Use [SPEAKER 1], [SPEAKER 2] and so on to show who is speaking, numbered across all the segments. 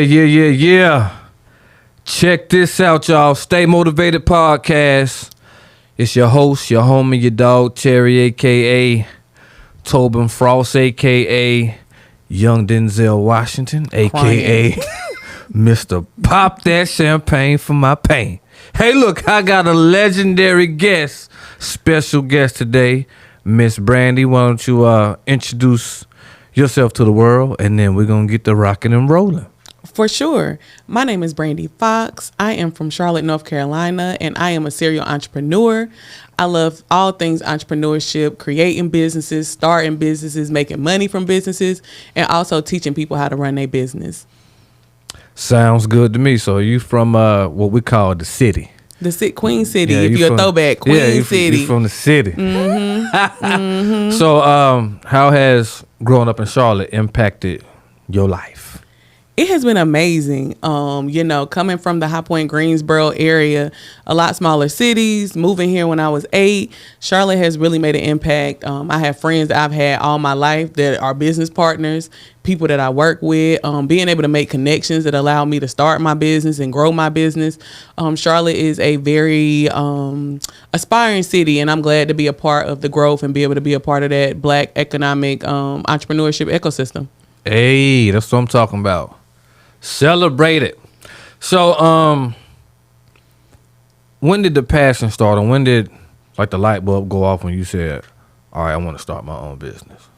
[SPEAKER 1] Yeah. Check this out, y'all. Stay Motivated Podcast. It's your host, your homie, your dog, Terry, a.k.a. Tobin Frost, a.k.a. Young Denzel Washington, a.k.a. Mr. Pop That Champagne for My Pain. Hey, look, I got a legendary guest, special guest today, Miss Brandi. Why don't you introduce yourself to the world, and then we're going to get the rocking and rolling.
[SPEAKER 2] For sure. My name is Brandi Fox. I am from Charlotte, North Carolina, and I am a serial entrepreneur. I love all things entrepreneurship, creating businesses, starting businesses, making money from businesses, and also teaching people how to run their business.
[SPEAKER 1] Sounds good to me. So you from what we call the city.
[SPEAKER 2] Queen City, yeah, if you're a throwback. Queen City.
[SPEAKER 1] You're from the city.
[SPEAKER 2] Mm-hmm.
[SPEAKER 1] So how has growing up in Charlotte impacted your life?
[SPEAKER 2] It has been amazing. Coming from the High Point, Greensboro area, a lot smaller cities, moving here when I was 8, Charlotte has really made an impact. I have friends that I've had all my life that are business partners, people that I work with, being able to make connections that allow me to start my business and grow my business. Charlotte is a very aspiring city, and I'm glad to be a part of the growth and be able to be a part of that Black economic entrepreneurship ecosystem.
[SPEAKER 1] Hey, that's what I'm talking about. Celebrate it. So, when did the passion start, and when did the light bulb go off when you said, all right, I want to start my own business?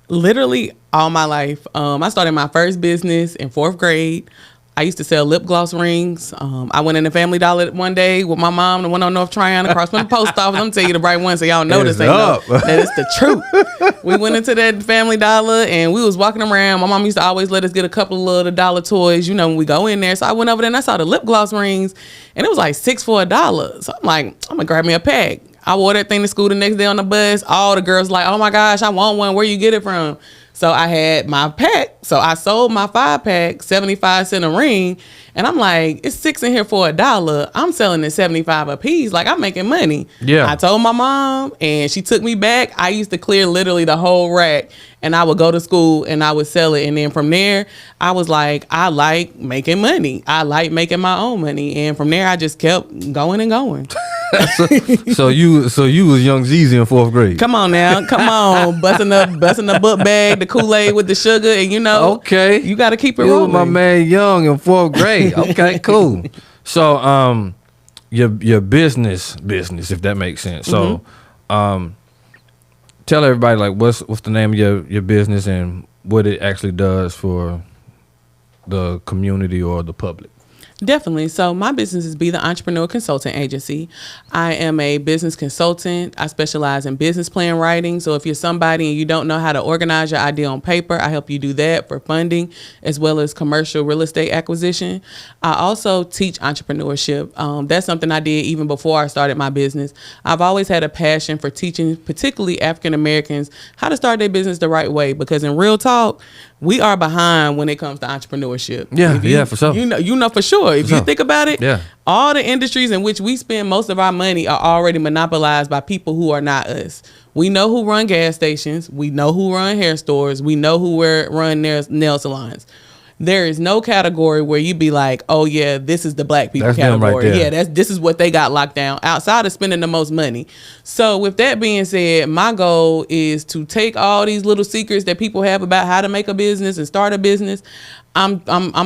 [SPEAKER 2] Literally all my life. I started my first business in 4th grade. I used to sell lip gloss rings. I went in the Family Dollar one day with my mom, the one on North Tryon across from the post office. I'm going to tell you the right one so y'all know this ain't that it's the truth. We went into that Family Dollar and we was walking around. My mom used to always let us get a couple of little dollar toys, when we go in there. So I went over there and I saw the lip gloss rings and it was like 6 for $1. So I'm like, I'm going to grab me a pack. I wore that thing to school the next day on the bus. All the girls like, oh my gosh, I want one. Where you get it from? So I had my pack. So I sold my 5-pack, 75 cents a ring. And I'm like, it's 6 in here for $1. I'm selling it 75 a piece. Like, I'm making money.
[SPEAKER 1] Yeah.
[SPEAKER 2] I told my mom and she took me back. I used to clear literally the whole rack and I would go to school and I would sell it. And then from there, I was like, I like making money. I like making my own money. And from there, I just kept going and going.
[SPEAKER 1] so you was young Jeezy in 4th grade.
[SPEAKER 2] Come on now, busting the book bag, the Kool-Aid with the sugar, and
[SPEAKER 1] okay,
[SPEAKER 2] you got to keep it
[SPEAKER 1] rolling.
[SPEAKER 2] rolling.
[SPEAKER 1] My man, young in 4th grade. Okay, cool. So, your business, if that makes sense. So, tell everybody what's the name of your business and what it actually does for the community or the public.
[SPEAKER 2] Definitely. So my business is Be the Entrepreneur Consultant Agency. I am a business consultant. I specialize in business plan writing. So if you're somebody and you don't know how to organize your idea on paper, I help you do that for funding as well as commercial real estate acquisition. I also teach entrepreneurship. That's something I did even before I started my business. I've always had a passion for teaching, particularly African Americans, how to start their business the right way. Because in real talk, we are behind when it comes to entrepreneurship.
[SPEAKER 1] Yeah, for sure.
[SPEAKER 2] You know for sure. If you think about it, all the industries in which we spend most of our money are already monopolized by people who are not us. We know who run gas stations. We know who run hair stores. We know who run nail salons. There is no category where you be like, oh yeah, this is the Black people
[SPEAKER 1] that's
[SPEAKER 2] category.
[SPEAKER 1] Them right there.
[SPEAKER 2] Yeah, this is what they got locked down outside of spending the most money. So with that being said, my goal is to take all these little secrets that people have about how to make a business and start a business. I'm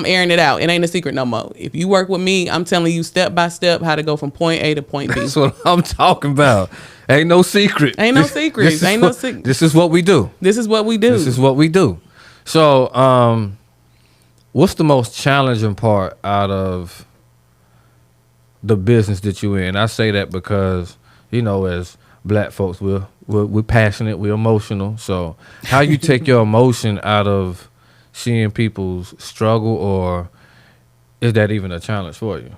[SPEAKER 2] airing it out. It ain't a secret no more. If you work with me, I'm telling you step by step how to go from point A to point B.
[SPEAKER 1] That's what I'm talking about. Ain't no secret.
[SPEAKER 2] Ain't no secrets.
[SPEAKER 1] This is what we do.
[SPEAKER 2] This is what we do.
[SPEAKER 1] So, what's the most challenging part out of the business that you're in? I say that because, as Black folks, we're passionate, we're emotional. So how you take your emotion out of seeing people's struggle, or is that even a challenge for you?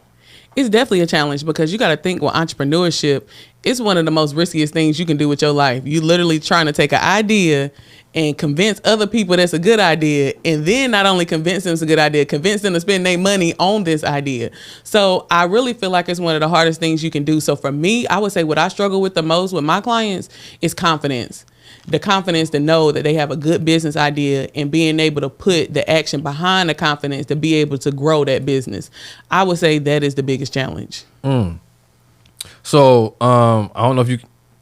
[SPEAKER 2] It's definitely a challenge because you got to think with entrepreneurship, it's one of the most riskiest things you can do with your life. You literally trying to take an idea and convince other people that's a good idea, and then not only convince them it's a good idea, convince them to spend their money on this idea. So I really feel like it's one of the hardest things you can do. So for me, I would say what I struggle with the most with my clients is confidence. the confidence to know that they have a good business idea and being able to put the action behind the confidence to be able to grow that business. I would say that is the biggest challenge.
[SPEAKER 1] So I don't know if you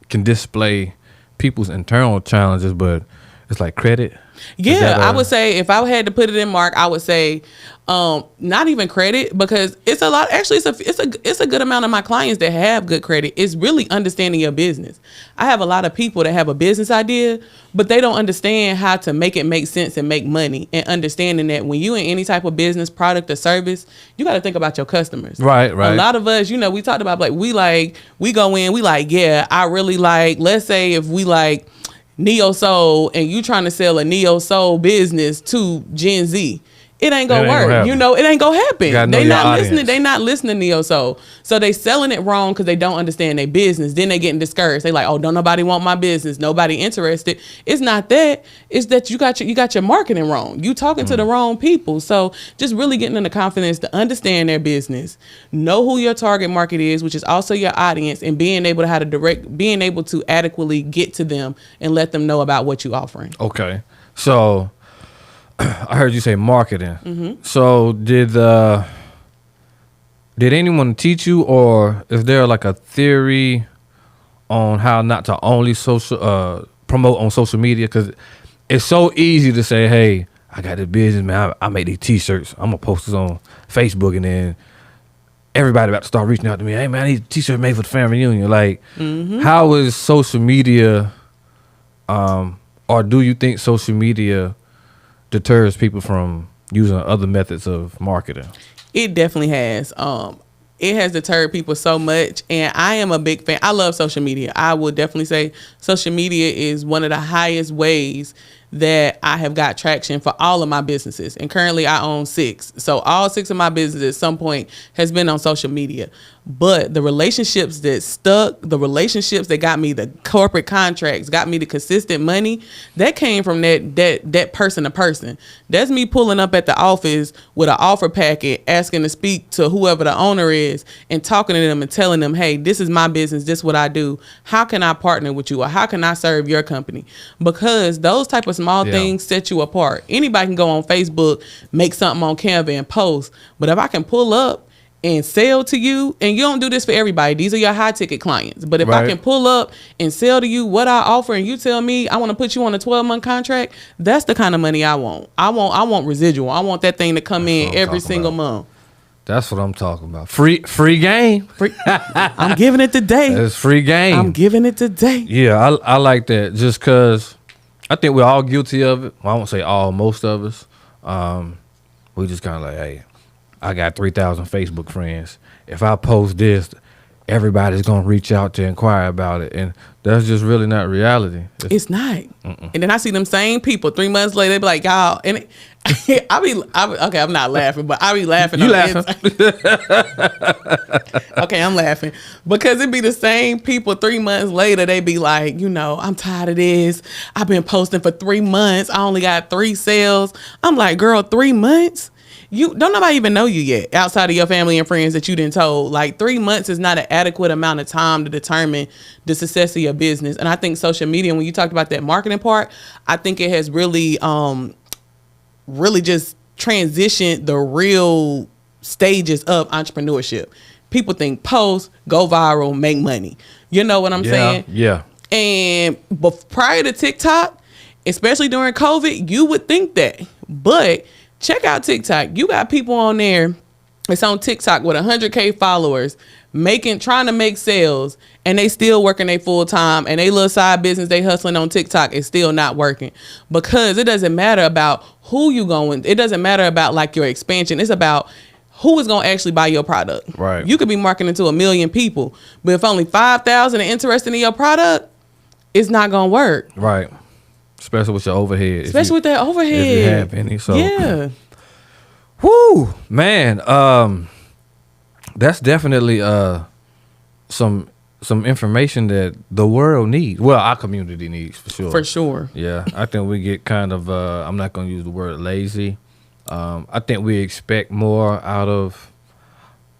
[SPEAKER 1] can display people's internal challenges, but it's like credit.
[SPEAKER 2] Yeah, I would say if I had to put it in mark, I would say not even credit, because it's a lot. Actually, it's a good amount of my clients that have good credit. It's really understanding your business. I have a lot of people that have a business idea, but they don't understand how to make it make sense and make money. And understanding that when you in any type of business, product or service, you got to think about your customers.
[SPEAKER 1] Right.
[SPEAKER 2] A lot of us, we talked about we go in, yeah, I really let's say if we neo soul and you trying to sell a neo soul business to Gen Z, it ain't gonna work. It ain't gonna happen. They not listening. They not listening to neo soul. So they selling it wrong because they don't understand their business. Then they getting discouraged. They oh, don't nobody want my business. Nobody interested. It's not that. It's that you got your marketing wrong. You talking to the wrong people. So just really getting in the confidence to understand their business, know who your target market is, which is also your audience, and being able to being able to adequately get to them and let them know about what you offering.
[SPEAKER 1] Okay, so I heard you say marketing.
[SPEAKER 2] Mm-hmm.
[SPEAKER 1] So did anyone teach you, or is there a theory on how not to only promote on social media? Because it's so easy to say, hey, I got this business, man. I make these T-shirts. I'm gonna post this on Facebook, and then everybody about to start reaching out to me. Hey, man, I need a T-shirt made for the family reunion. How is social media, or do you think social media deters people from using other methods of marketing?
[SPEAKER 2] It definitely has. It has deterred people so much, and I am a big fan. I love social media. I would definitely say social media is one of the highest ways that I have got traction for all of my businesses. And currently I own 6. So all 6 of my businesses at some point has been on social media. But the relationships that stuck, the relationships that got me the corporate contracts, got me the consistent money, that came from that person to person. That's me pulling up at the office with an offer packet, asking to speak to whoever the owner is and talking to them and telling them, hey, this is my business, this is what I do. How can I partner with you, or how can I serve your company? Because those type of small things set you apart. Anybody can go on Facebook, make something on Canva and post. But if I can pull up and sell to you, and you don't do this for everybody, these are your high ticket clients, but if I can pull up and sell to you what I offer, and you tell me I want to put you on a 12-month contract, that's the kind of money I want. I want residual. I want that thing to come in every single month.
[SPEAKER 1] That's what I'm talking about. Free game.
[SPEAKER 2] I'm giving it today.
[SPEAKER 1] It's free game.
[SPEAKER 2] I'm giving it today.
[SPEAKER 1] Yeah, I like that, just because I think we're all guilty of it. Well, I won't say all, most of us. We just kind of hey, I got 3,000 Facebook friends. If I post this, everybody's going to reach out to inquire about it. And that's just really not reality.
[SPEAKER 2] It's not. And then I see them same people 3 months later, they be like, y'all, and okay, I'm not laughing, but I be laughing.
[SPEAKER 1] You laughing?
[SPEAKER 2] Okay, I'm laughing because it be the same people 3 months later. They be like, I'm tired of this. I've been posting for 3 months. I only got 3 sales. I'm like, girl, 3 months? You don't nobody even know you yet outside of your family and friends that you didn't told. 3 months is not an adequate amount of time to determine the success of your business. And I think social media, when you talked about that marketing part, I think it has really just transitioned the real stages of entrepreneurship. People think post, go viral, make money. You know what I'm saying?
[SPEAKER 1] Yeah.
[SPEAKER 2] And prior to TikTok, especially during COVID, you would think that. But check out TikTok. You got people on there. It's on TikTok with 100K followers, trying to make sales, and they still working their full time, and they little side business they hustling on TikTok is still not working, because it doesn't matter about who you going. It doesn't matter about your expansion. It's about who is going to actually buy your product.
[SPEAKER 1] Right.
[SPEAKER 2] You could be marketing to 1 million people, but if only 5,000 are interested in your product, it's not going to work.
[SPEAKER 1] Right. Especially with your overhead.
[SPEAKER 2] Especially with that overhead.
[SPEAKER 1] If you have any. So,
[SPEAKER 2] yeah.
[SPEAKER 1] Whoo, man. That's definitely some information that the world needs. Well, our community needs, for sure.
[SPEAKER 2] For sure.
[SPEAKER 1] Yeah. I think we get kind of, I'm not going to use the word lazy. I think we expect more out of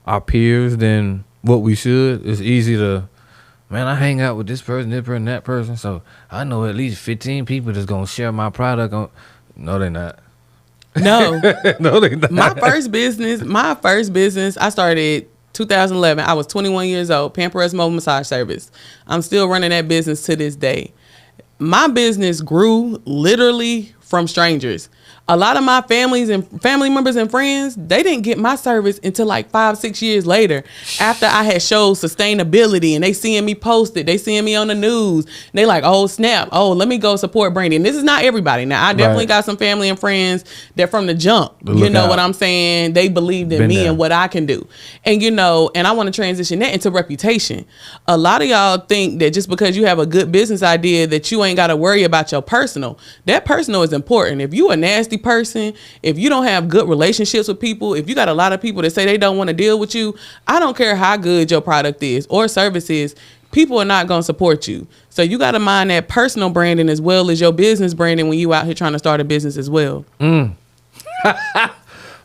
[SPEAKER 1] our peers than what we should. It's easy to man, I hang out with this person, that person, so I know at least 15 people that's gonna share my product. No, they're not.
[SPEAKER 2] No.
[SPEAKER 1] No, they're not.
[SPEAKER 2] My first business, I started 2011. I was 21 years old, Pamper Us Mobile Massage Service. I'm still running that business to this day. My business grew literally from strangers. A lot of my family members and friends, they didn't get my service until like 5-6 years later, after I had showed sustainability, and they seeing me post it, they seeing me on the news. They like, oh snap, oh let me go support Brandi. And this is not everybody. Now I definitely got some family and friends that from the jump, you know what I'm saying? They believed in me and what I can do, and and I want to transition that into reputation. A lot of y'all think that just because you have a good business idea that you ain't got to worry about your personal. That personal is important. If you a nasty person, if you don't have good relationships with people, if you got a lot of people that say they don't want to deal with you, I don't care how good your product is or service is, people are not going to support you. So you got to mind that personal branding as well as your business branding when you out here trying to start a business as well.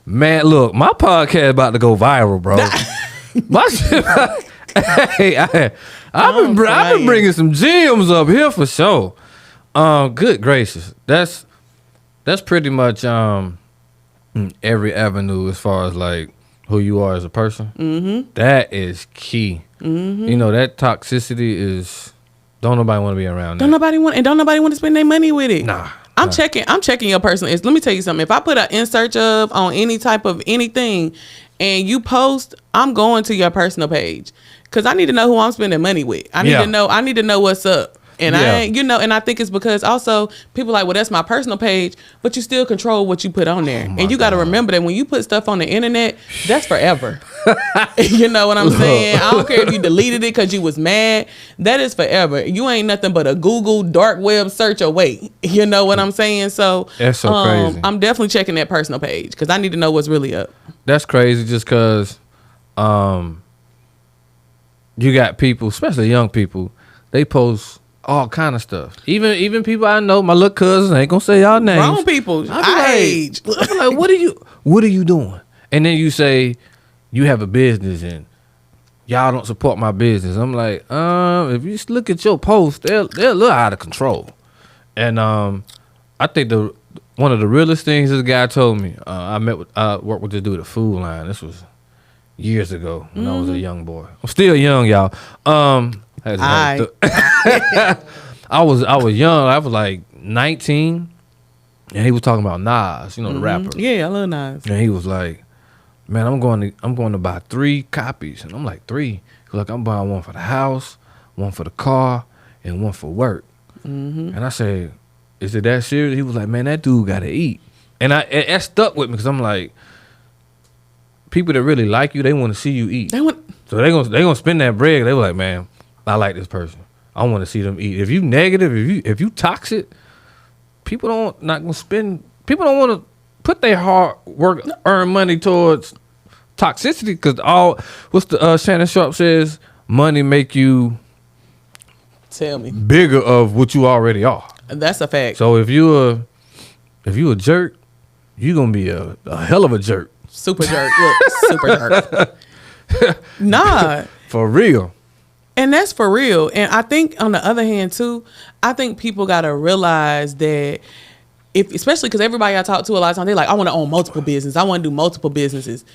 [SPEAKER 1] Man, look, my podcast about to go viral, bro. My shit, hey, I've been bringing some gems up here for sure. Good gracious, that's pretty much every avenue as far as like who you are as a person. Mm-hmm. That is key. Mm-hmm. You know, that toxicity is, don't nobody want to be around that.
[SPEAKER 2] Don't nobody want to spend their money with it.
[SPEAKER 1] Nah.
[SPEAKER 2] I'm checking your personal. Let me tell you something. If I put an in search of on any type of anything and you post, I'm going to your personal page because I need to know who I'm spending money with. I need to know what's up. And I ain't, and I think it's because also people like, well, that's my personal page, but you still control what you put on there. And you got to remember that when you put stuff on the internet, that's forever. You know what I'm saying? I don't care if you deleted it because you was mad. That is forever. You ain't nothing but a Google dark web search away. You know what I'm saying? So
[SPEAKER 1] that's so crazy.
[SPEAKER 2] I'm definitely checking that personal page because I need to know what's really up.
[SPEAKER 1] That's crazy just because you got people, especially young people, they post all kind of stuff. Even people I know, my little cousins, I ain't gonna say y'all names.
[SPEAKER 2] Grown people, age.
[SPEAKER 1] I be like, what are you doing? And then you say you have a business and y'all don't support my business. I'm like, if you just look at your posts, they're a little out of control. And I think one of the realest things this guy told me, I worked with this dude at Food Line. This was years ago when I was a young boy. I'm still young, y'all. I was young. I was like 19, and he was talking about Nas, the rapper.
[SPEAKER 2] Yeah, I love Nas.
[SPEAKER 1] And he was like, "Man, I'm going to buy 3 copies." And I'm like, 3? He was like, "I'm buying one for the house, one for the car, and one for work." Mm-hmm. And I said, "Is it that serious?" He was like, "Man, that dude got to eat." And that stuck with me because I'm like, people that really like you, they want to see you eat. So they gonna spend that bread. They were like, "Man, I like this person. I want to see them eat." If you negative, if you toxic, people don't want to put their hard work, earn money towards toxicity because what's the Shannon Sharp says, money make you bigger of what you already are.
[SPEAKER 2] That's a fact.
[SPEAKER 1] So if you a jerk, you gonna be a hell of a jerk.
[SPEAKER 2] Super jerk. Look, super jerk. Nah.
[SPEAKER 1] For real.
[SPEAKER 2] And that's for real. And I think on the other hand too, I think people gotta realize that especially because everybody I talk to a lot of times, they're like, I want to own multiple businesses. I want to do multiple businesses.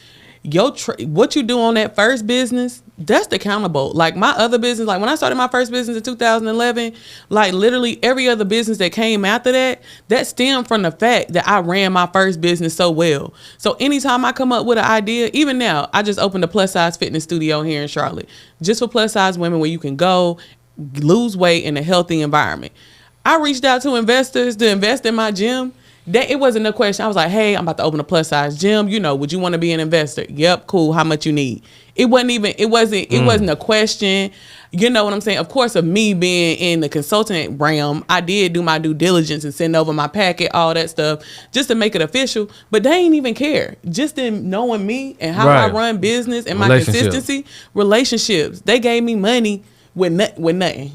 [SPEAKER 2] What you do on that first business, that's the accountable. Like my other business, like when I started my first business in 2011, like literally every other business that came after that stemmed from the fact that I ran my first business so well. So anytime I come up with an idea, even now, I just opened a plus size fitness studio here in Charlotte, just for plus size women where you can go lose weight in a healthy environment. I reached out to investors to invest in my gym. It wasn't a question. I was like, hey, I'm about to open a plus size gym. Would you want to be an investor? Yep, cool. How much you need? It wasn't a question. You know what I'm saying? Of course, of me being in the consultant realm, I did do my due diligence and send over my packet, all that stuff, just to make it official. But they ain't even care. Just in knowing me and how I run business and my consistency, relationships. They gave me money with nothing.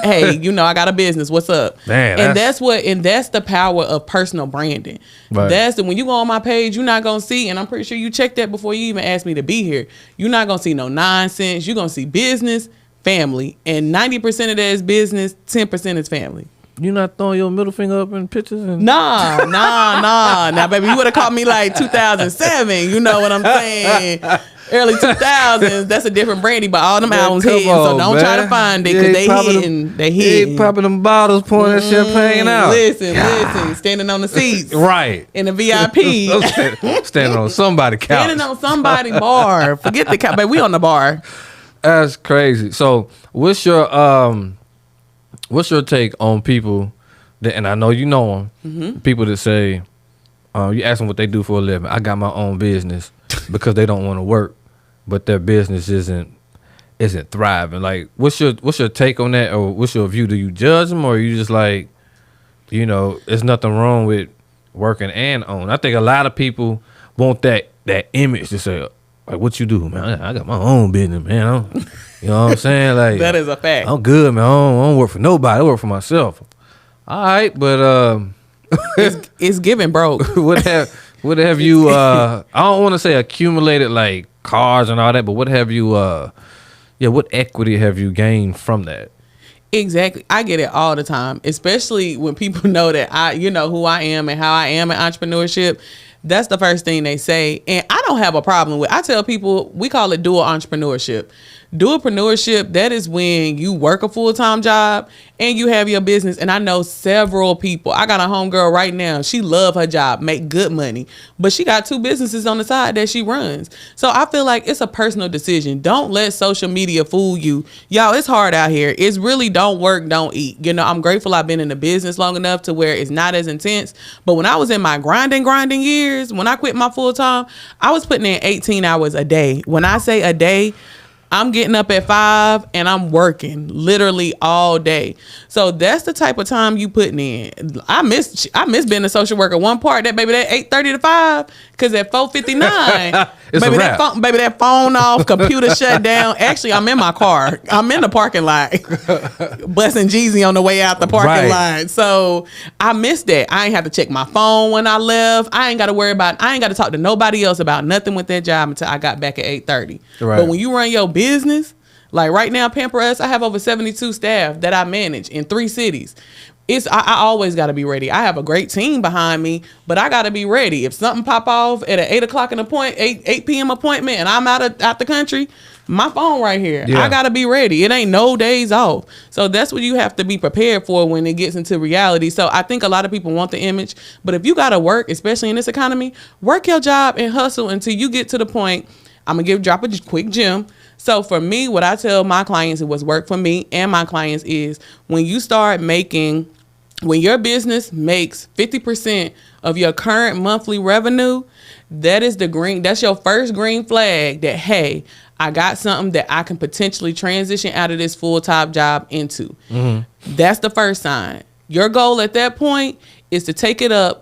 [SPEAKER 2] Hey, I got a business. What's up? Man, that's the power of personal branding. Right. When you go on my page, you're not gonna see, and I'm pretty sure you checked that before you even asked me to be here. You're not gonna see no nonsense. You're gonna see business, family, and 90% of that is business, 10% is family.
[SPEAKER 1] You not throwing your middle finger up in pictures? And
[SPEAKER 2] Nah. Now, baby, you would have caught me like 2007. You know what I'm saying? Early 2000s. That's a different Brandi, but all them albums hitting. So don't try to find it because they hitting. They hitting.
[SPEAKER 1] Popping them bottles, pouring that champagne out.
[SPEAKER 2] Listen. Standing on the seats.
[SPEAKER 1] Right.
[SPEAKER 2] In the VIP.
[SPEAKER 1] Standing on somebody's couch.
[SPEAKER 2] Standing on somebody's bar. Forget the couch, baby. We on the bar.
[SPEAKER 1] That's crazy. So what's your take on people that, and I know you know them, people that say, you ask them what they do for a living. I got my own business because they don't want to work, but their business isn't thriving. Like, what's your take on that, or what's your view? Do you judge them, or are you just like, there's nothing wrong with working and own? I think a lot of people want that image to say, like, what you do, man? I got my own business, man. You know what I'm saying? Like,
[SPEAKER 2] that is a fact.
[SPEAKER 1] I'm good, man. I don't work for nobody. I work for myself. All right, but
[SPEAKER 2] it's giving broke.
[SPEAKER 1] what have you? I don't want to say accumulated like cars and all that, but what have you? What equity have you gained from that?
[SPEAKER 2] Exactly. I get it all the time, especially when people know that who I am and how I am in entrepreneurship. That's the first thing they say. And I don't have a problem with, I tell people, we call it dual entrepreneurship. Dualpreneurship, that is when you work a full-time job and you have your business. And I know several people. I got a homegirl right now. She love her job, make good money, but she got 2 businesses on the side that she runs. So I feel like it's a personal decision. Don't let social media fool you. Y'all, it's hard out here. It's really don't work, don't eat. I'm grateful I've been in the business long enough to where it's not as intense. But when I was in my grinding years, when I quit my full-time, I was putting in 18 hours a day. When I say a day, I'm getting up at 5 and I'm working literally all day. So that's the type of time you putting in. I miss being a social worker. One part that baby that 8:30 to 5, because at 4:59, baby that phone off, computer shut down. Actually, I'm in my car. I'm in the parking lot, busting Jeezy on the way out the parking lot. So I miss that. I ain't have to check my phone when I left. I ain't got to talk to nobody else about nothing with that job until I got back at 8:30. Right. But when you run your business, like right now, Pamper Us, I have over 72 staff that I manage in 3 cities. I always got to be ready. I have a great team behind me, but I got to be ready. If something pop off at an 8 p.m. appointment and I'm out the country, my phone right here. Yeah. I got to be ready. It ain't no days off. So that's what you have to be prepared for when it gets into reality. So I think a lot of people want the image, but if you got to work, especially in this economy, work your job and hustle until you get to the point. I'm going to drop a quick gem. So for me, what I tell my clients, it was work for me and my clients, is when your business makes 50% of your current monthly revenue, that's your first green flag that, hey, I got something that I can potentially transition out of this full-time job into. Mm-hmm. That's the first sign. Your goal at that point is to take your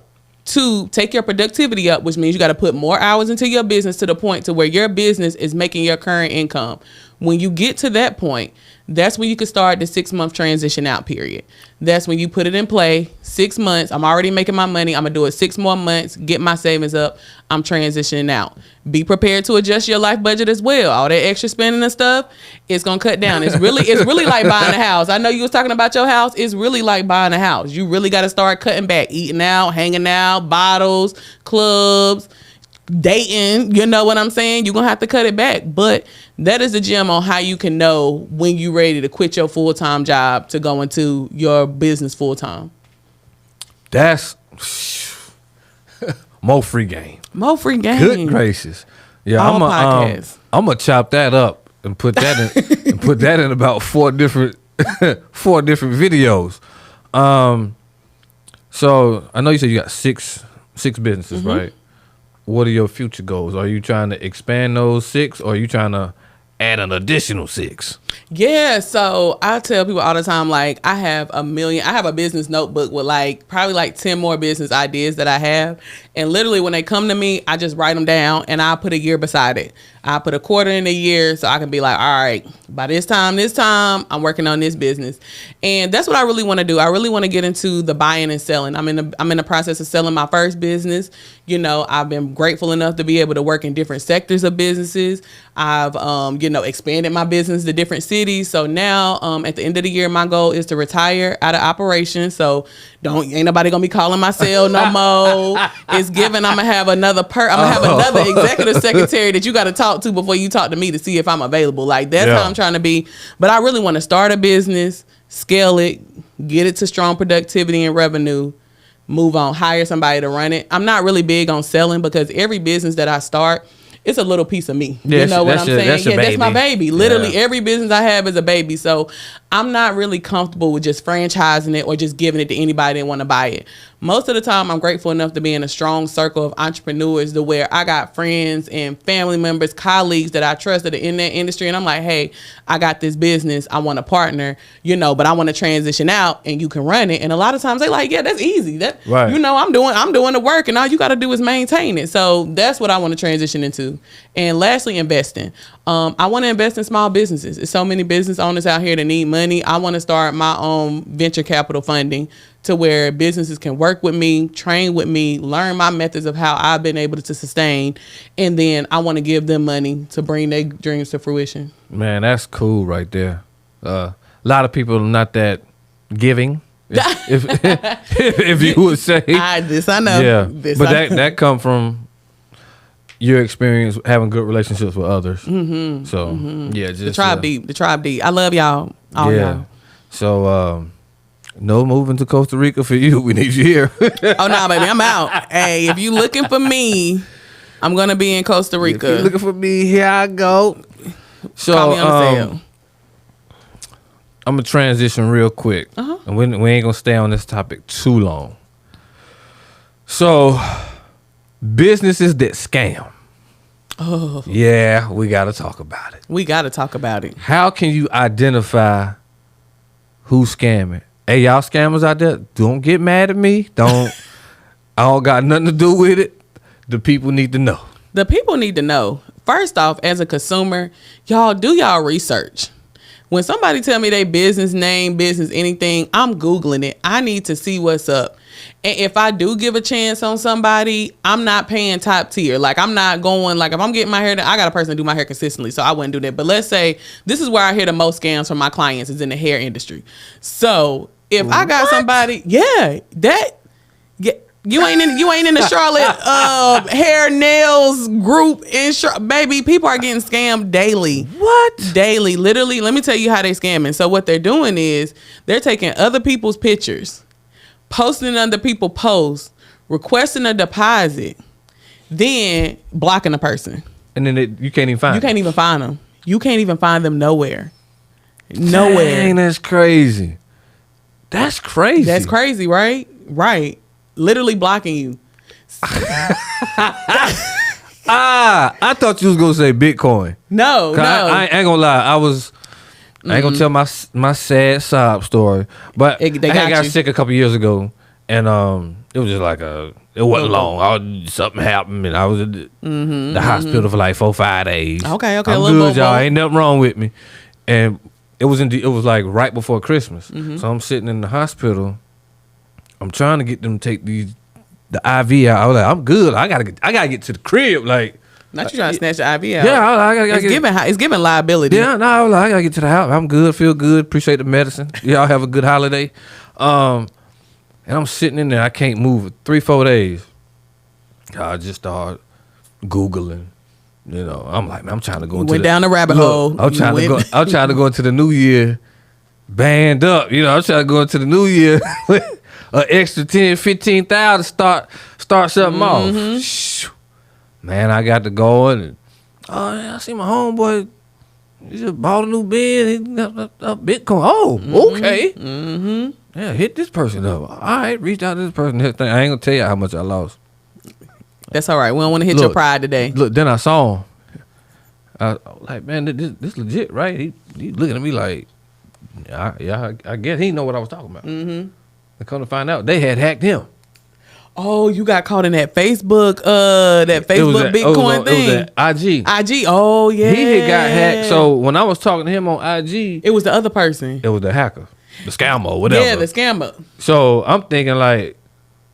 [SPEAKER 2] productivity up, which means you got to put more hours into your business to the point to where your business is making your current income. When you get to that point, that's when you can start the 6-month transition out period. That's when you put it in play. 6 months, I'm already making my money. I'm going to do it 6 more months, get my savings up. I'm transitioning out. Be prepared to adjust your life budget as well. All that extra spending and stuff, it's going to cut down. It's really like buying a house. I know you was talking about your house. It's really like buying a house. You really got to start cutting back, eating out, hanging out, bottles, clubs, dating. You know what I'm saying? You're going to have to cut it back. But that is the gem on how you can know when you're ready to quit your full-time job to go into your business full-time.
[SPEAKER 1] That's more free game. Good gracious. Yeah, I'm gonna chop that up and put that in about 4 different videos. So I know you said you got six businesses, mm-hmm. right? What are your future goals? Are you trying to expand those 6, or are you trying to add an additional 6?
[SPEAKER 2] Yeah, so I tell people all the time, like, I have a business notebook with probably 10 more business ideas that I have. And literally when they come to me, I just write them down and I put a year beside it. I put a quarter in a year so I can be like, all right, by this time, I'm working on this business. And that's what I really want to do. I really want to get into the buying and selling. I'm in the process of selling my first business. You know, I've been grateful enough to be able to work in different sectors of businesses. I've, expanded my business to different cities. So now, at the end of the year, my goal is to retire out of operations. So ain't nobody gonna be calling my cell no more. It's given. I'm gonna have another executive secretary that you got to talk to before you talk to me to see if I'm available. Like that's how I'm trying to be. But I really want to start a business, scale it, get it to strong productivity and revenue, move on, hire somebody to run it. I'm not really big on selling because every business that I start, it's a little piece of me. You know what I'm saying? That's my baby. Literally every business I have is a baby. So I'm not really comfortable with just franchising it or just giving it to anybody that want to buy it. Most of the time, I'm grateful enough to be in a strong circle of entrepreneurs to where I got friends and family members, colleagues that I trust that are in that industry. And I'm like, hey, I got this business. I want to partner, but I want to transition out and you can run it. And a lot of times they like, yeah, that's easy. I'm doing the work and all you got to do is maintain it. So that's what I want to transition into. And lastly, investing. I want to invest in small businesses. There's so many business owners out here that need money. I want to start my own venture capital funding to where businesses can work with me, train with me, learn my methods of how I've been able to sustain. And then I want to give them money to bring their dreams to fruition.
[SPEAKER 1] Man, that's cool right there. A lot of people are not that giving, if you would say.
[SPEAKER 2] I know.
[SPEAKER 1] Yeah, that come from your experience having good relationships with others. Mm-hmm. So yeah, just
[SPEAKER 2] the tribe deep. I love y'all. All y'all.
[SPEAKER 1] So no moving to Costa Rica for you. We need you here.
[SPEAKER 2] Oh no, baby, I'm out. Hey, if you looking for me, I'm gonna be in Costa Rica.
[SPEAKER 1] If you looking for me, here I go. So
[SPEAKER 2] call me on the sale.
[SPEAKER 1] I'm gonna transition real quick, and we ain't gonna stay on this topic too long. So, businesses that scam.
[SPEAKER 2] Oh.
[SPEAKER 1] Yeah, we gotta talk about it. How can you identify who's scamming? Hey, y'all scammers out there, don't get mad at me. I don't got nothing to do with it. The people need to know.
[SPEAKER 2] The people need to know. First off, as a consumer, y'all do y'all research. When somebody tell me they business name, business anything, I'm Googling it. I need to see what's up. And if I do give a chance on somebody, I'm not paying top tier. Like I'm not going, like if I'm getting my hair done, I got a person to do my hair consistently, so I wouldn't do that. But let's say this is where I hear the most scams from my clients is in the hair industry. So if I got somebody, you ain't in the Charlotte hair nails group baby, people are getting scammed daily.
[SPEAKER 1] What?
[SPEAKER 2] Daily. Literally, let me tell you how they scamming. So what they're doing is they're taking other people's pictures, posting under people's posts, requesting a deposit, then blocking the person.
[SPEAKER 1] And then you can't even find them.
[SPEAKER 2] You can't even find them. You can't even find them nowhere.
[SPEAKER 1] Dang, that's crazy. That's crazy.
[SPEAKER 2] That's crazy, right? Right. Literally blocking you.
[SPEAKER 1] I thought you was gonna say Bitcoin.
[SPEAKER 2] No.
[SPEAKER 1] I ain't gonna lie. I ain't gonna tell my sad sob story, but I got sick a couple years ago, and it was just like it wasn't long. Something happened, and I was at the hospital for like 4-5 days.
[SPEAKER 2] Okay,
[SPEAKER 1] I'm good, y'all. Ain't nothing wrong with me, and it was like right before Christmas, so I'm sitting in the hospital. I'm trying to get them to take the IV out. I was like, I'm good. I gotta get to the crib. Like,
[SPEAKER 2] not you trying to snatch the IV out.
[SPEAKER 1] Yeah, I gotta
[SPEAKER 2] it's giving liability.
[SPEAKER 1] Yeah, no, I was like, I gotta get to the house. I'm good, feel good, appreciate the medicine. Y'all have a good holiday. And I'm sitting in there. I can't move 3-4 days. I just started Googling. I'm like, man, I'm trying to go into
[SPEAKER 2] down the rabbit hole.
[SPEAKER 1] I'm trying to go into the new year band up. I'm trying to go into the new year with an extra 10-15,000 to start something off. Man, I got to go and I see my homeboy. He just bought a new bed. He got a Bitcoin. Oh, okay. Yeah, hit this person up. All right, reach out to this person. I ain't gonna tell you how much I lost.
[SPEAKER 2] That's all right. We don't want to hit your pride today.
[SPEAKER 1] Look, then I saw him. I was like, man, this legit, right? He looking at me like, I guess he know what I was talking about. And come to find out, they had hacked him.
[SPEAKER 2] Oh, you got caught in that Facebook, Bitcoin thing.
[SPEAKER 1] It was IG.
[SPEAKER 2] IG. Oh yeah.
[SPEAKER 1] He had got hacked. So when I was talking to him on IG,
[SPEAKER 2] it was the other person.
[SPEAKER 1] It was the hacker, the scammer, whatever.
[SPEAKER 2] Yeah, the scammer.
[SPEAKER 1] So I'm thinking like,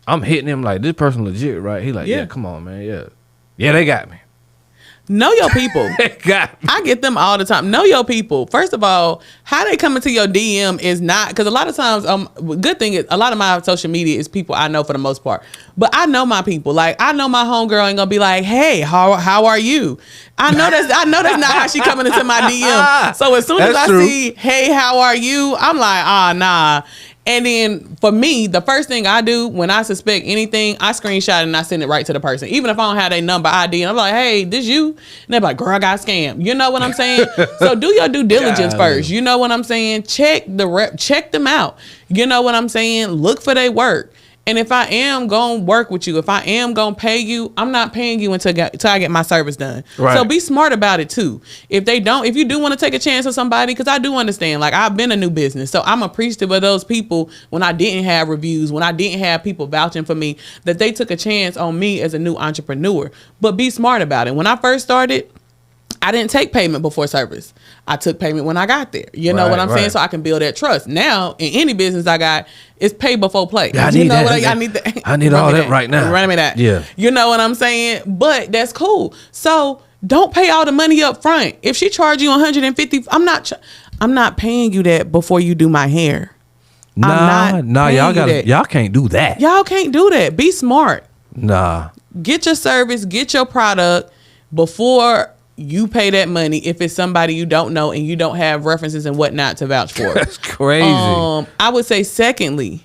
[SPEAKER 1] I'm hitting him like, this person legit, right? He like, yeah, come on, man, yeah. Yeah, they got me.
[SPEAKER 2] Know your people.
[SPEAKER 1] They got me.
[SPEAKER 2] I get them all the time. Know your people. First of all, how they come into your DM is not, because a lot of times, good thing is a lot of my social media is people I know for the most part. But I know my people. Like, I know my homegirl ain't gonna be like, hey, how are you? I know that's not how she coming into my DM. So as soon as I see, hey, how are you? I'm like, nah. And then for me, the first thing I do when I suspect anything, I screenshot it and I send it right to the person. Even if I don't have their number ID, and I'm like, hey, this you? And they're like, girl, I got scammed. You know what I'm saying? So do your due diligence first. You know what I'm saying? Check them out. You know what I'm saying? Look for their work. And if I am going to work with you, if I am going to pay you, I'm not paying you until I get my service done. Right. So be smart about it too. If you do want to take a chance on somebody, because I do understand, like I've been a new business. So I'm appreciative of those people when I didn't have reviews, when I didn't have people vouching for me, that they took a chance on me as a new entrepreneur. But be smart about it. When I first started, I didn't take payment before service. I took payment when I got there. You know what I'm saying? So I can build that trust. Now, in any business I got, it's pay before play.
[SPEAKER 1] Yeah, I need that. I need all that right now.
[SPEAKER 2] Run me that.
[SPEAKER 1] Yeah.
[SPEAKER 2] You know what I'm saying? But that's cool. So don't pay all the money up front. If she charge you $150, I'm not paying you that before you do my hair.
[SPEAKER 1] Nah, y'all can't do that.
[SPEAKER 2] Y'all can't do that. Be smart.
[SPEAKER 1] Nah.
[SPEAKER 2] Get your service, get your product before you pay that money if it's somebody you don't know and you don't have references and whatnot to vouch for.
[SPEAKER 1] That's crazy.
[SPEAKER 2] I would say, secondly,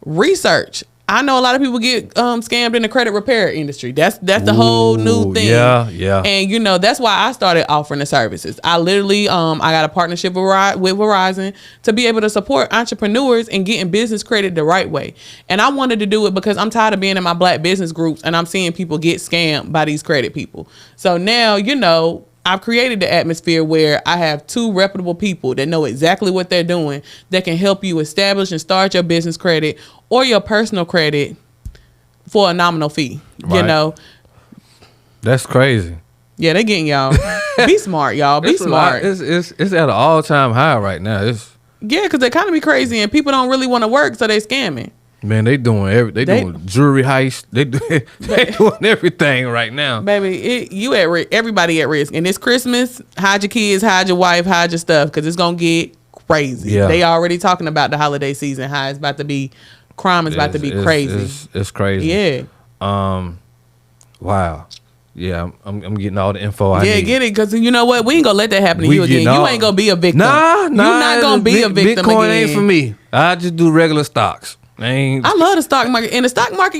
[SPEAKER 2] research. I know a lot of people get scammed in the credit repair industry. That's the whole new thing.
[SPEAKER 1] Yeah.
[SPEAKER 2] And that's why I started offering the services. I literally I got a partnership with Verizon to be able to support entrepreneurs and getting business credit the right way. And I wanted to do it because I'm tired of being in my black business groups and I'm seeing people get scammed by these credit people. So now, I've created the atmosphere where I have two reputable people that know exactly what they're doing that can help you establish and start your business credit or your personal credit for a nominal fee. Right.
[SPEAKER 1] That's crazy.
[SPEAKER 2] Yeah, they're getting y'all. Be smart, y'all. Be smart.
[SPEAKER 1] It's at an all-time high right now.
[SPEAKER 2] Yeah, because the economy crazy and people don't really want to work, so they scamming.
[SPEAKER 1] Man, they doing jewelry heist. They doing everything right now.
[SPEAKER 2] Baby, everybody at risk. And it's Christmas. Hide your kids, hide your wife, hide your stuff, because it's gonna get crazy. Yeah. They already talking about the holiday season. How it's about to be, crime is about to be crazy.
[SPEAKER 1] It's crazy.
[SPEAKER 2] Yeah.
[SPEAKER 1] Wow. Yeah, I'm getting all the info I need.
[SPEAKER 2] Yeah, get it, because you know what? We ain't gonna let that happen to you again. You ain't gonna be a victim.
[SPEAKER 1] Nah.
[SPEAKER 2] You're not gonna be a victim
[SPEAKER 1] Bitcoin
[SPEAKER 2] again.
[SPEAKER 1] ain't for me. I just do regular stocks. I
[SPEAKER 2] love the stock market. In the stock market,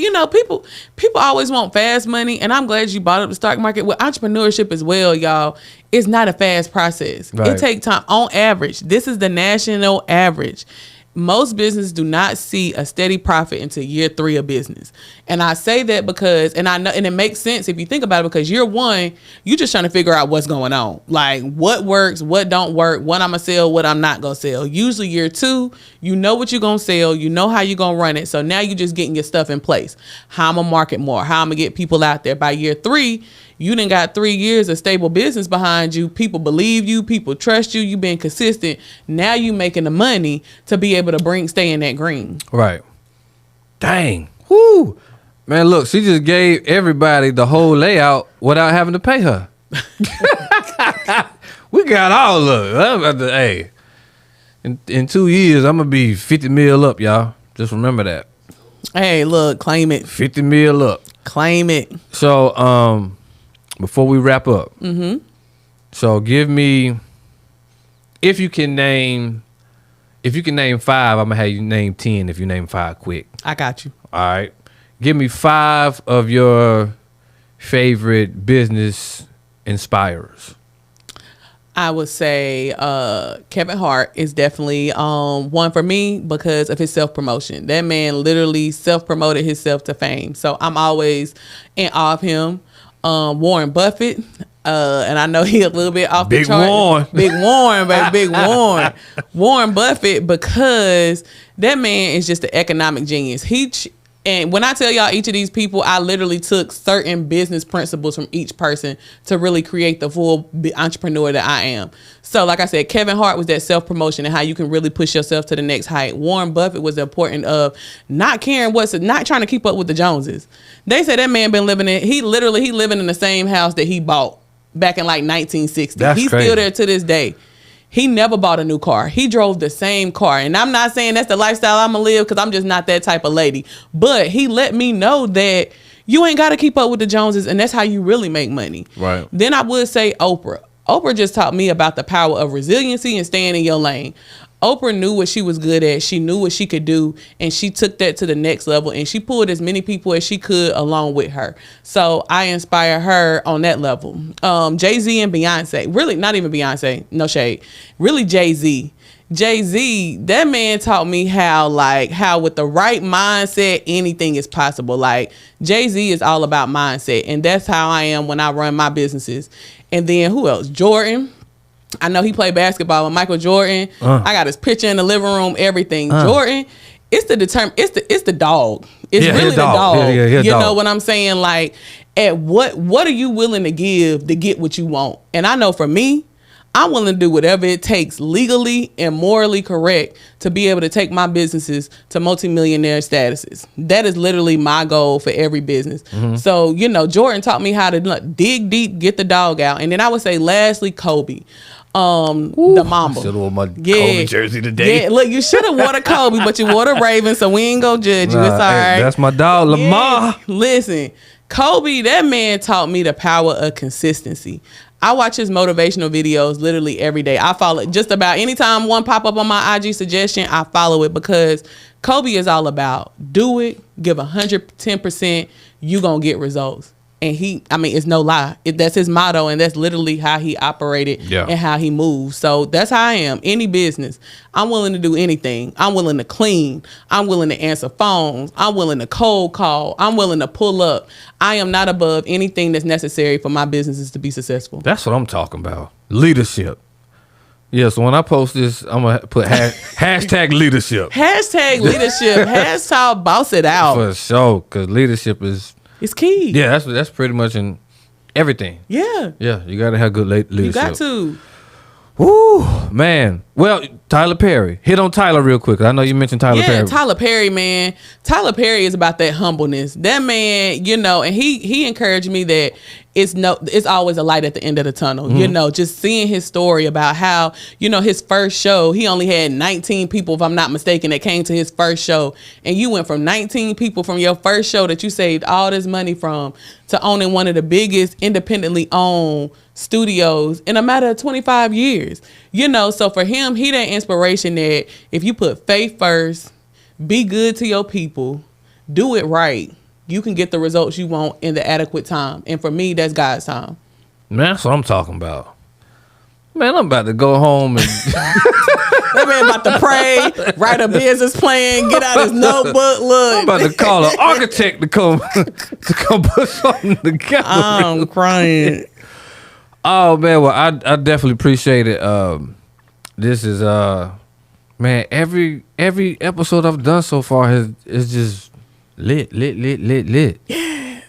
[SPEAKER 2] people always want fast money, and I'm glad you brought up the stock market. With entrepreneurship as well, y'all, it's not a fast process. Right. It takes time. On average, this is the national average. Most businesses do not see a steady profit until year 3 of business. And I say that because, and I know, and it makes sense if you think about it, because year 1, you're just trying to figure out what's going on. Like what works, what don't work, what I'm going to sell, what I'm not going to sell. Usually year 2, you know what you're going to sell, you know how you're going to run it. So now you're just getting your stuff in place. How I'm going to market more, how I'm going to get people out there. By year 3, you done got 3 years of stable business behind you. People believe you. People trust you. You've been consistent. Now you making the money to be able to stay in that green.
[SPEAKER 1] Right. Dang. Whoo. Man, look, she just gave everybody the whole layout without having to pay her. We got all of it. I'm about to, hey, in 2 years, I'm going to be 50 mil up, y'all. Just remember that.
[SPEAKER 2] Hey, look, claim it.
[SPEAKER 1] 50 mil up.
[SPEAKER 2] Claim it.
[SPEAKER 1] So, before we wrap up, so give me, if you can name 5, I'm gonna have you name 10. If you name 5 quick,
[SPEAKER 2] I got you.
[SPEAKER 1] All right, give me 5 of your favorite business inspirers.
[SPEAKER 2] I would say Kevin Hart is definitely one for me because of his self-promotion. That man literally self-promoted himself to fame. So I'm always in awe of him. Warren Buffett, and I know he a little bit off the chart. Big Warren, baby, Big Warren. Warren Buffett, because that man is just an economic genius. And when I tell y'all each of these people, I literally took certain business principles from each person to really create the full entrepreneur that I am. So like I said, Kevin Hart was that self-promotion and how you can really push yourself to the next height. Warren Buffett was the important of not caring not trying to keep up with the Joneses. They say that man been he living in the same house that he bought back in like 1960. He's crazy. Still there to this day. He never bought a new car. He drove the same car. And I'm not saying that's the lifestyle I'm going to live because I'm just not that type of lady. But he let me know that you ain't got to keep up with the Joneses, and that's how you really make money.
[SPEAKER 1] Right.
[SPEAKER 2] Then I would say Oprah. Oprah just taught me about the power of resiliency and staying in your lane. Oprah knew what she was good at. She knew what she could do, and she took that to the next level, and she pulled as many people as she could along with her. So I inspire her on that level. Jay-Z and Beyonce, really not even Beyonce, no shade, really Jay-Z. Jay-Z, that man taught me how with the right mindset, anything is possible. Like Jay-Z is all about mindset, and that's how I am when I run my businesses. And then who else? Jordan. I know he played basketball with Michael Jordan. I got his picture in the living room, everything. Jordan, it's the dog. It's really the dog. You know what I'm saying? Like, at what are you willing to give to get what you want? And I know for me, I'm willing to do whatever it takes legally and morally correct to be able to take my businesses to multimillionaire statuses. That is literally my goal for every business. So, Jordan taught me how to dig deep, get the dog out. And then I would say lastly, Kobe. The Mamba.
[SPEAKER 1] I should have worn my Kobe jersey today.
[SPEAKER 2] Yeah, look, you should have worn a Kobe, but you wore the Raven, so we ain't gonna judge you. It's all right.
[SPEAKER 1] That's my dog, Lamar.
[SPEAKER 2] Yeah. Listen, Kobe, that man taught me the power of consistency. I watch his motivational videos literally every day. I follow it just about anytime one pop up on my IG suggestion, I follow it because Kobe is all about do it, give 110%, you gonna get results. And it's no lie. That's his motto, and that's literally how he operated and how he moves. So that's how I am. Any business, I'm willing to do anything. I'm willing to clean. I'm willing to answer phones. I'm willing to cold call. I'm willing to pull up. I am not above anything that's necessary for my businesses to be successful.
[SPEAKER 1] That's what I'm talking about. Leadership. Yeah, so when I post this, I'm going to put hashtag leadership.
[SPEAKER 2] Hashtag leadership. Hashtag boss it out.
[SPEAKER 1] For sure, because leadership is...
[SPEAKER 2] It's key.
[SPEAKER 1] Yeah, that's pretty much in everything.
[SPEAKER 2] Yeah.
[SPEAKER 1] Yeah, you got to have good leadership.
[SPEAKER 2] You got to.
[SPEAKER 1] Woo, man. Well, Tyler Perry. Hit on Tyler real quick. I know you mentioned Tyler Perry.
[SPEAKER 2] Yeah, Tyler Perry, man. Tyler Perry is about that humbleness. That man, and he encouraged me that it's always a light at the end of the tunnel. Just seeing his story about how, his first show, he only had 19 people, if I'm not mistaken, that came to his first show. And you went from 19 people from your first show that you saved all this money from to owning one of the biggest independently owned studios in a matter of 25 years. So for him, he that inspiration that if you put faith first, be good to your people, do it right, you can get the results you want in the adequate time. And for me, that's God's time.
[SPEAKER 1] Man, that's what I'm talking about. Man, I'm about to go home and...
[SPEAKER 2] That man about to pray, write a business plan, get out his notebook, look.
[SPEAKER 1] I'm about to call an architect to come put something together.
[SPEAKER 2] I'm crying.
[SPEAKER 1] Oh, man, well, I definitely appreciate it. This is, man, every episode I've done so far is just lit. Yes.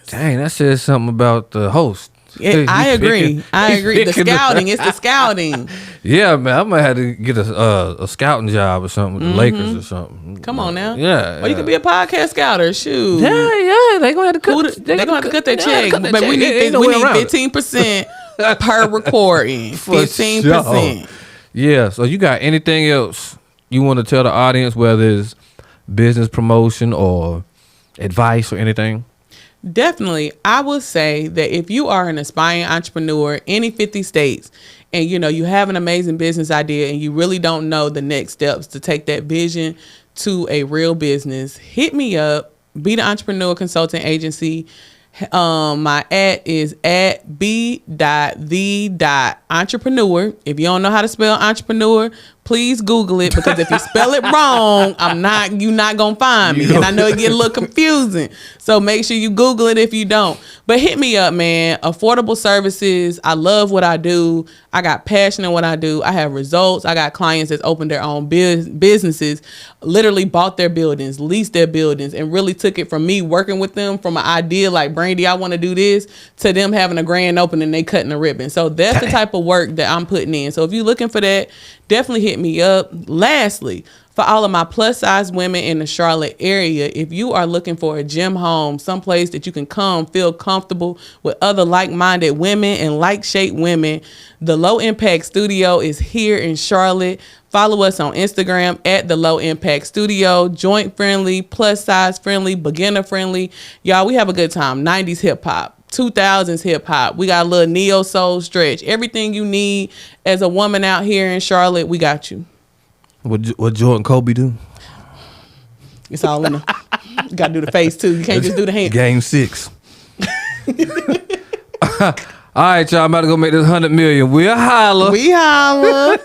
[SPEAKER 1] Dang, that says something about the host.
[SPEAKER 2] Yeah, I agree. The scouting. It's the scouting.
[SPEAKER 1] Yeah, man. I might have to get a scouting job or something with the Lakers or something.
[SPEAKER 2] Come on now.
[SPEAKER 1] Yeah.
[SPEAKER 2] Or you could be a podcast scouter. Shoot.
[SPEAKER 1] Yeah. They gonna have to cut.
[SPEAKER 2] They gonna have to cut that check. But we need 15% per recording. 15%.
[SPEAKER 1] Sure. Yeah. So you got anything else you want to tell the audience, whether it's business promotion or advice or anything?
[SPEAKER 2] Definitely. I will say that if you are an aspiring entrepreneur, any 50 states, and you have an amazing business idea and you really don't know the next steps to take that vision to a real business, hit me up. Be the Entrepreneur Consulting Agency. My @ is @b.the.entrepreneur. If you don't know how to spell entrepreneur, please Google it, because if you spell it wrong, you're not gonna find me. And I know it get a little confusing. So make sure you Google it if you don't. But hit me up, man. Affordable services. I love what I do. I got passion in what I do. I have results. I got clients that's opened their own businesses, literally bought their buildings, leased their buildings, and really took it from me working with them from an idea like, Brandi, I want to do this, to them having a grand opening and they cutting a ribbon. So that's the type of work that I'm putting in. So if you're looking for that, definitely hit me up. Lastly, for all of my plus size women in the Charlotte area, if you are looking for a gym home, someplace that you can come feel comfortable with other like-minded women and like-shaped women, the Low Impact Studio is here in Charlotte. Follow us on Instagram at the Low Impact Studio. Joint friendly, plus size friendly, beginner friendly. Y'all, we have a good time. 90s hip hop. 2000s hip hop. We got a little neo soul stretch. Everything you need as a woman out here in Charlotte, we got you.
[SPEAKER 1] What Jordan Kobe do?
[SPEAKER 2] It's all in the. You gotta do the face too. You can't just do the hand.
[SPEAKER 1] Game 6. All right, y'all. I'm about to go make this 100 million. We'll holla.
[SPEAKER 2] We holla.